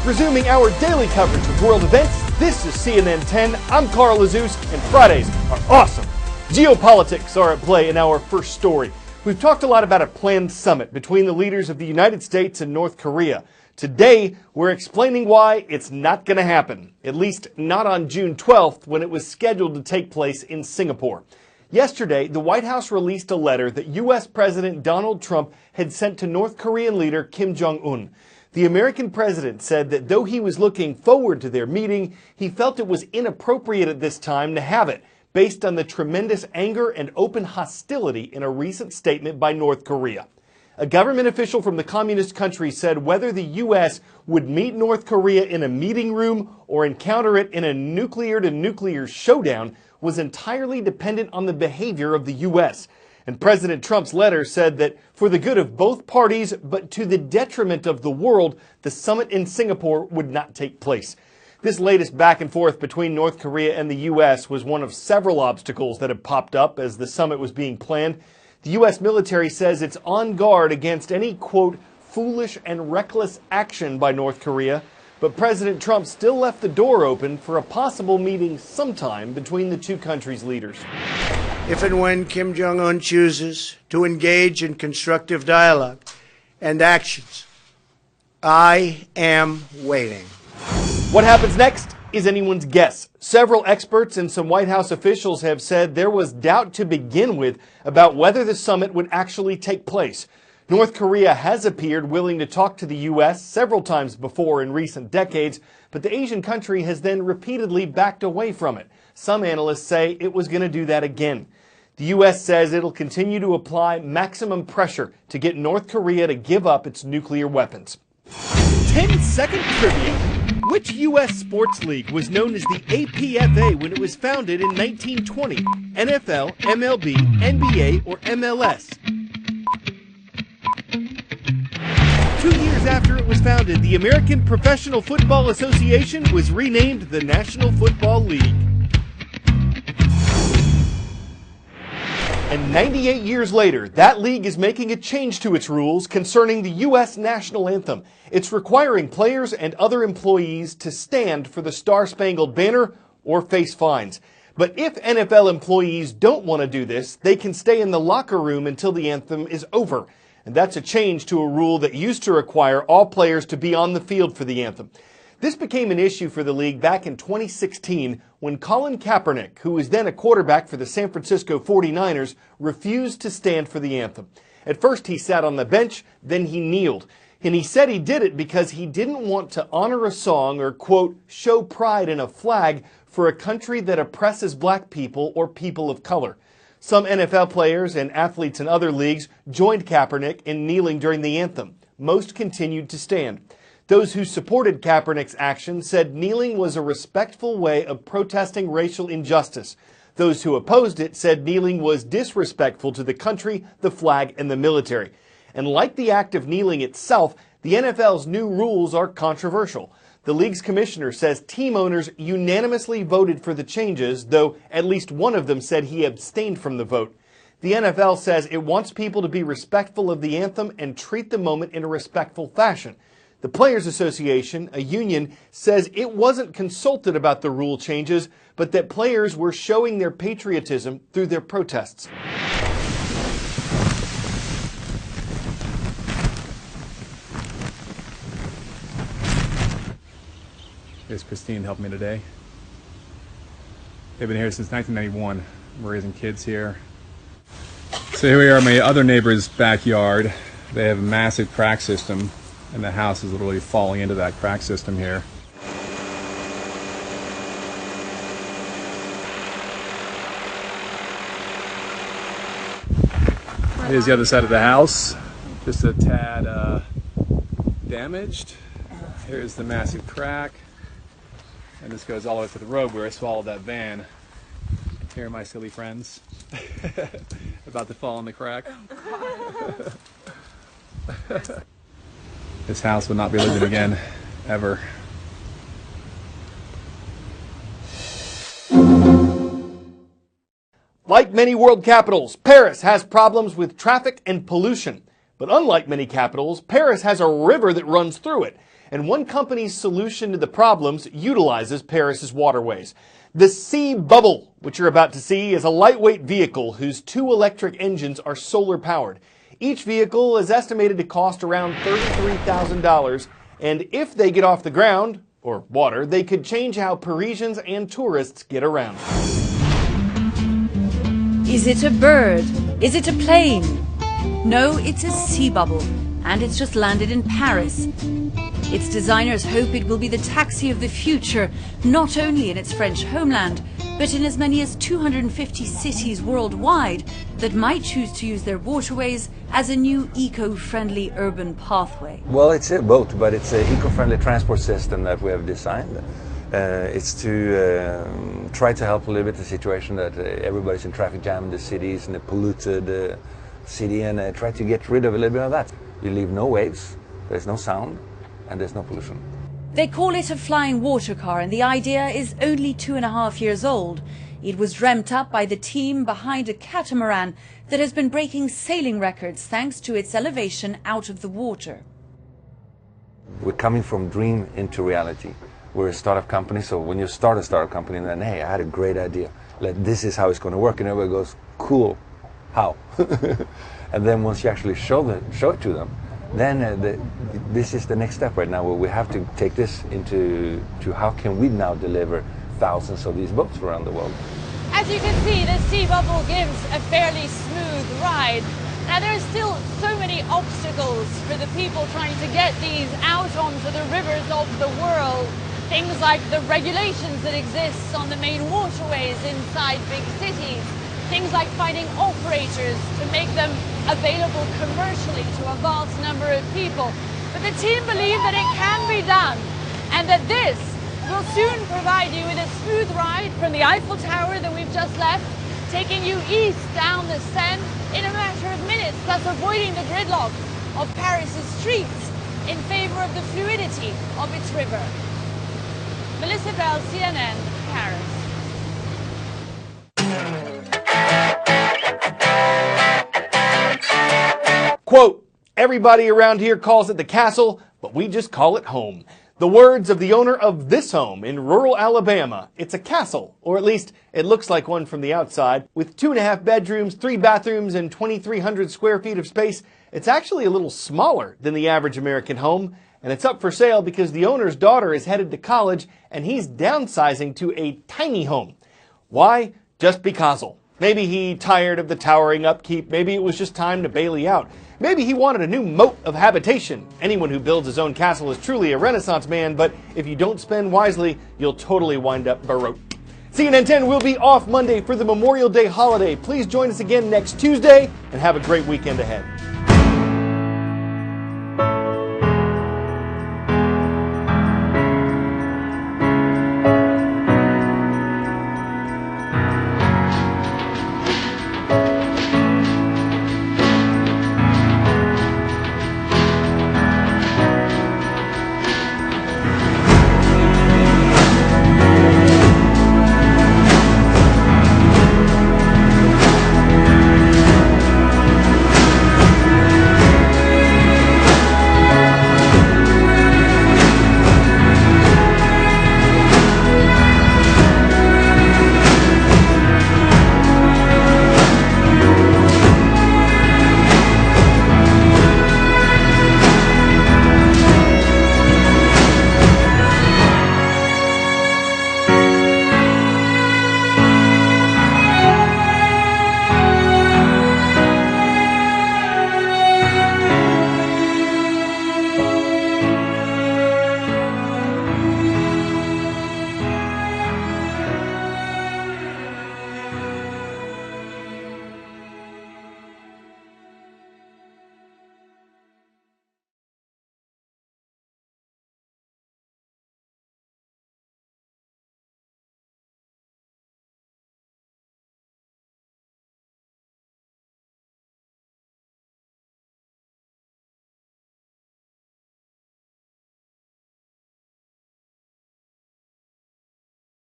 Resuming our daily coverage of world events, this is CNN 10. I'm Carl Azus, and Fridays are awesome. Geopolitics are at play in our first story. We've talked a lot about a planned summit between the leaders of the United States and North Korea. Today, we're explaining why it's not going to happen, at least not on June 12th when it was scheduled to take place in Singapore. Yesterday, the White House released a letter that U.S. President Donald Trump had sent to North Korean leader Kim Jong-un. The American president said that though he was looking forward to their meeting, he felt it was inappropriate at this time to have it, based on the tremendous anger and open hostility in a recent statement by North Korea. A government official from the communist country said whether the U.S. would meet North Korea in a meeting room or encounter it in a nuclear-to-nuclear showdown was entirely dependent on the behavior of the U.S. And President Trump's letter said that for the good of both parties, but to the detriment of the world, the summit in Singapore would not take place. This latest back and forth between North Korea and the U.S. was one of several obstacles that have popped up as the summit was being planned. The U.S. military says it's on guard against any, quote, foolish and reckless action by North Korea. But President Trump still left the door open for a possible meeting sometime between the two countries' leaders. If and when Kim Jong-un chooses to engage in constructive dialogue and actions, I am waiting. What happens next is anyone's guess. Several experts and some White House officials have said there was doubt to begin with about whether the summit would actually take place. North Korea has appeared willing to talk to the U.S. several times before in recent decades, but the Asian country has then repeatedly backed away from it. Some analysts say it was going to do that again. The U.S. says it'll continue to apply maximum pressure to get North Korea to give up its nuclear weapons. 10-second trivia. Which U.S. sports league was known as the APFA when it was founded in 1920? NFL, MLB, NBA, or MLS? 2 years after it was founded, the American Professional Football Association was renamed the National Football League. And 98 years later, that league is making a change to its rules concerning the U.S. national anthem. It's requiring players and other employees to stand for the Star-Spangled Banner or face fines. But if NFL employees don't want to do this, they can stay in the locker room until the anthem is over. And that's a change to a rule that used to require all players to be on the field for the anthem. This became an issue for the league back in 2016 when Colin Kaepernick, who was then a quarterback for the San Francisco 49ers, refused to stand for the anthem. At first he sat on the bench, then he kneeled. And he said he did it because he didn't want to honor a song or, quote, show pride in a flag for a country that oppresses black people or people of color. Some NFL players and athletes in other leagues joined Kaepernick in kneeling during the anthem. Most continued to stand. Those who supported Kaepernick's action said kneeling was a respectful way of protesting racial injustice. Those who opposed it said kneeling was disrespectful to the country, the flag, and the military. And like the act of kneeling itself, the NFL's new rules are controversial. The league's commissioner says team owners unanimously voted for the changes, though at least one of them said he abstained from the vote. The NFL says it wants people to be respectful of the anthem and treat the moment in a respectful fashion. The Players Association, a union, says it wasn't consulted about the rule changes, but that players were showing their patriotism through their protests. Here's Christine helping me today. They've been here since 1991. We're raising kids here. So here we are in my other neighbor's backyard. They have a massive crack system, and the house is literally falling into that crack system here. Here's the other side of the house, just a tad damaged. Here's the massive crack. And this goes all the way to the road where I swallowed that van. Here are my silly friends. About to fall in the crack. This house will not be lived in again, ever. Like many world capitals, Paris has problems with traffic and pollution. But unlike many capitals, Paris has a river that runs through it. and one company's solution to the problems utilizes Paris's waterways. The Sea Bubble, which you're about to see, is a lightweight vehicle whose 2 electric engines are solar powered. Each vehicle is estimated to cost around $33,000, and if they get off the ground, or water, they could change how Parisians and tourists get around. Is it a bird? Is it a plane? No, it's a sea bubble, and it's just landed in Paris. Its designers hope it will be the taxi of the future, not only in its French homeland, but in as many as 250 cities worldwide that might choose to use their waterways as a new eco-friendly urban pathway. Well, it's a boat, but it's an eco-friendly transport system that we have designed. It's to try to help a little bit the situation that everybody's in traffic jam in the cities, in a polluted city, and try to get rid of a little bit of that. You leave no waves, there's no sound, and there's no pollution. They call it a flying water car, and the idea is only 2.5 years old. It was dreamt up by the team behind a catamaran that has been breaking sailing records thanks to its elevation out of the water. We're coming from dream into reality. We're a startup company, so when you start a startup company, then hey, I had a great idea. This is how it's going to work, and everybody goes, cool, how? And then once you actually show it to them, then this is the next step right now, where we have to take this into how can we now deliver thousands of these boats around the world. As you can see, the Sea Bubble gives a fairly smooth ride. Now there are still so many obstacles for the people trying to get these out onto the rivers of the world. Things like the regulations that exist on the main waterways inside big cities. Things like finding operators to make them available commercially to a vast number of people. But the team believe that it can be done, and that this will soon provide you with a smooth ride from the Eiffel Tower that we've just left, taking you east down the Seine in a matter of minutes, thus avoiding the gridlock of Paris's streets in favor of the fluidity of its river. Melissa Bell, CNN, Paris. Quote, everybody around here calls it the castle, but we just call it home. The words of the owner of this home in rural Alabama. It's a castle, or at least it looks like one from the outside. With 2.5 bedrooms, 3 bathrooms, and 2,300 square feet of space, it's actually a little smaller than the average American home. And it's up for sale because the owner's daughter is headed to college and he's downsizing to a tiny home. Why? Just because. Maybe he tired of the towering upkeep. Maybe it was just time to bail out. Maybe he wanted a new moat of habitation. Anyone who builds his own castle is truly a Renaissance man, but if you don't spend wisely, you'll totally wind up Baroque. CNN 10 will be off Monday for the Memorial Day holiday. Please join us again next Tuesday and have a great weekend ahead.